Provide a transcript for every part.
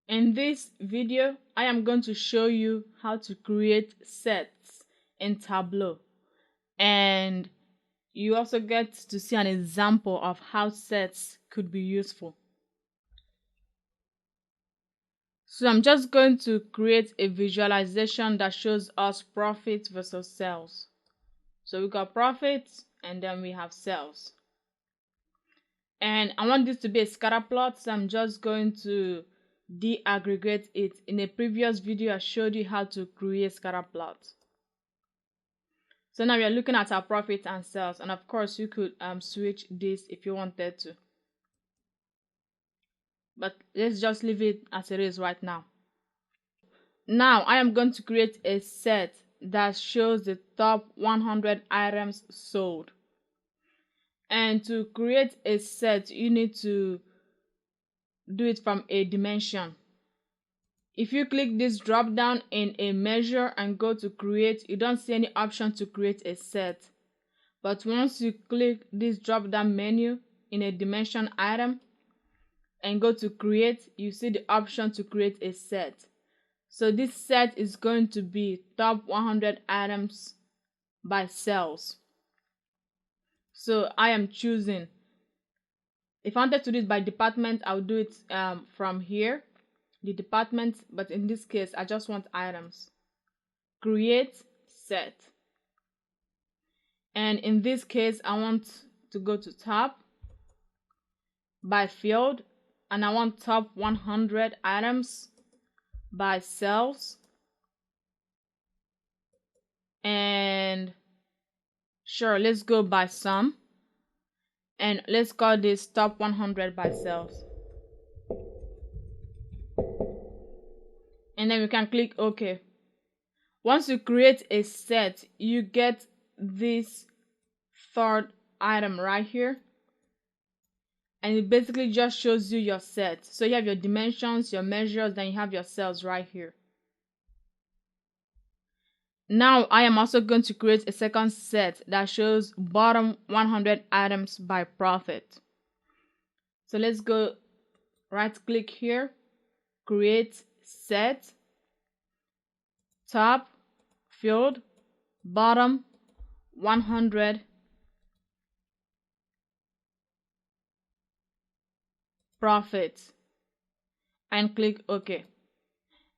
In this video, I am going to show you how to create sets in Tableau, and you also get to see an example of how sets could be useful. So I'm just going to create a visualization that shows us profit versus sales. So we got profit and then we have sales. And I want this to be a scatter plot, so I'm just going to deaggregate it. In a previous video, I showed you how to create scatter plots. So now we are looking at our profit and sales, and of course you could switch this if you wanted to, but let's just leave it as it is right now. Now I am going to create a set that shows the top 100 items sold. And to create a set, you need to do it from a dimension. If you click this drop down in a measure and go to create, you don't see any option to create a set. But once you click this drop down menu in a dimension item and go to create, you see the option to create a set. So this set is going to be top 100 items by sales. So I am choosing, if I wanted to do it by department, I'll do it from here, the department, but in this case I just want items. Create set. And in this case I want to go to top by field, and I want top 100 items by sales, and sure, let's go by sum, and let's call this top 100 by sales, and then we can click OK. Once you create a set, you get this third item right here, and it basically just shows you your set. So you have your dimensions, your measures, then you have your cells right here. Now I am also going to create a second set that shows bottom 100 items by profit. So let's go right click here, create set, top, field, bottom 100 profit, and click OK.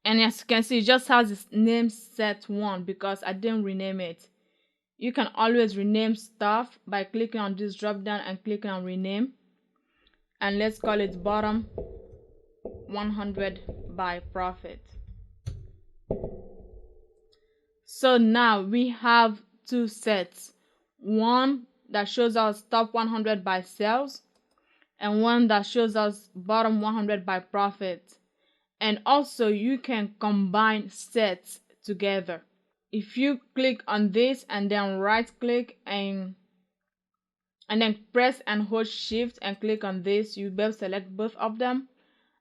And as you can see, it just has this name set 1 because I didn't rename it. You can always rename stuff by clicking on this drop down and clicking on rename, and let's call it bottom 100 by profit. So now we have two sets, one that shows us top 100 by sales and one that shows us bottom 100 by profit. And also you can combine sets together. If you click on this and then right click and then press and hold shift and click on this, you will select both of them,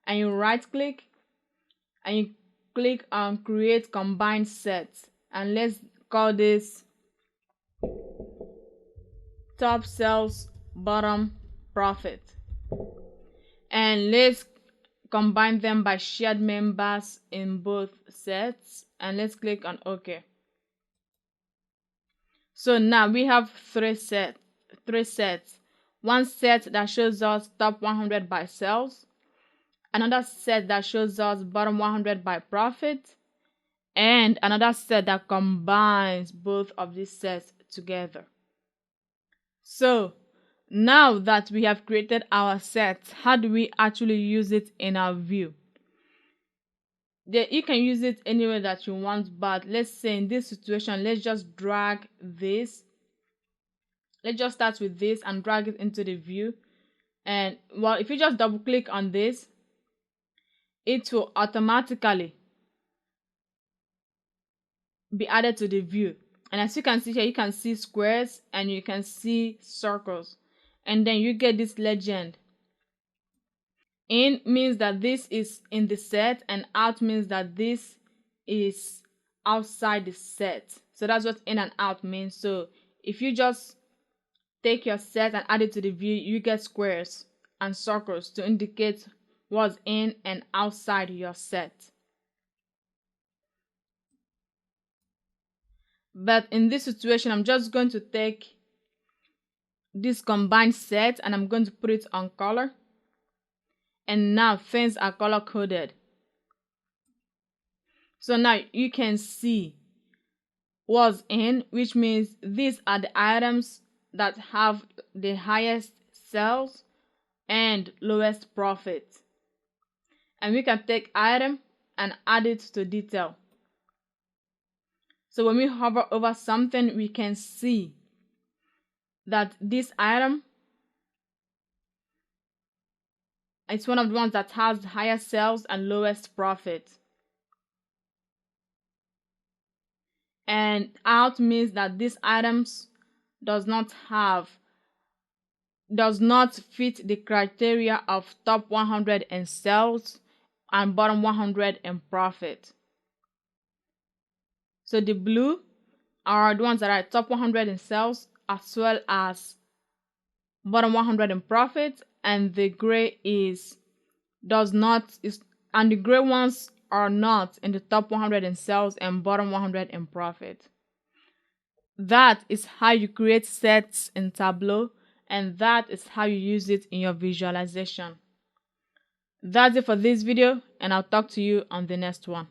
and you right click and you click on create combined sets, and let's call this top sales bottom profit, and let's combine them by shared members in both sets, and let's click on OK. So now we have three sets. One set that shows us top 100 by sales, another set that shows us bottom 100 by profit, and another set that combines both of these sets together. So now that we have created our sets, how do we actually use it in our view? You can use it anywhere that you want, but let's say in this situation, let's just drag this. Let's just start with this and drag it into the view. And well, if you just double click on this, it will automatically be added to the view. And as you can see here, you can see squares and you can see circles, and then you get this legend. In means that this is in the set, and out means that this is outside the set. So that's what in and out means. So if you just take your set and add it to the view, you get squares and circles to indicate what's in and outside your set. But in this situation, I'm just going to take this combined set and I'm going to put it on color. And now things are color coded. So now you can see what's in, which means these are the items that have the highest sales and lowest profit. And we can take item and add it to detail. So when we hover over something, we can see that this item, it's one of the ones that has highest sales and lowest profit. And out means that these items does not fit the criteria of top 100 in sales and bottom 100 in profit. So the blue are the ones that are top 100 in sales as well as bottom 100 in profit, and the gray and the gray ones are not in the top 100 in sales and bottom 100 in profit. That is how you create sets in Tableau, and that is how you use it in your visualization. That's it for this video, and I'll talk to you on the next one.